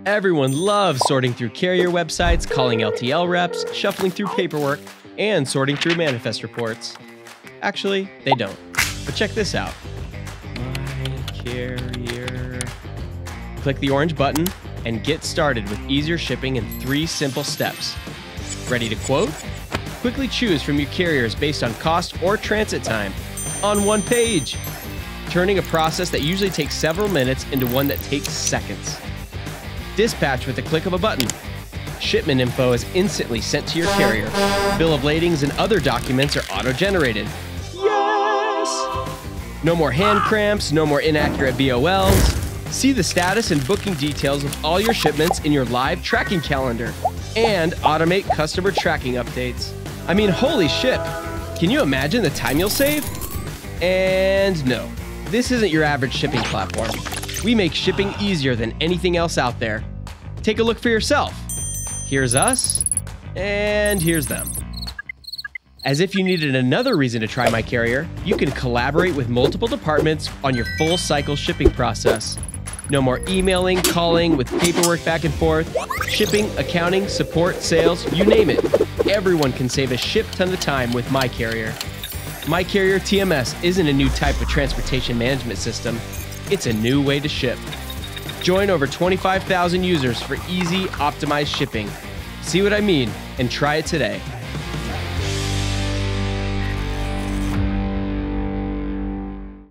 Everyone loves sorting through carrier websites, calling LTL reps, shuffling through paperwork, and sorting through manifest reports. Actually, they don't. But check this out. MyCarrier. Click the orange button and get started with easier shipping in 3 simple steps. Ready to quote? Quickly choose from your carriers based on cost or transit time on one page, turning a process that usually takes several minutes into one that takes seconds. Dispatch with the click of a button. Shipment info is instantly sent to your carrier. Bill of ladings and other documents are auto-generated. Yes! No more hand cramps, no more inaccurate BOLs. See the status and booking details of all your shipments in your live tracking calendar. And automate customer tracking updates. I mean, holy shit! Can you imagine the time you'll save? And no, this isn't your average shipping platform. We make shipping easier than anything else out there. Take a look for yourself. Here's us, and here's them. As if you needed another reason to try MyCarrier, you can collaborate with multiple departments on your full cycle shipping process. No more emailing, calling with paperwork back and forth. Shipping, accounting, support, sales, you name it. Everyone can save a shit ton of time with MyCarrier. MyCarrierTMS isn't a new type of transportation management system. It's a new way to ship. Join over 25,000 users for easy, optimized shipping. See what I mean and try it today.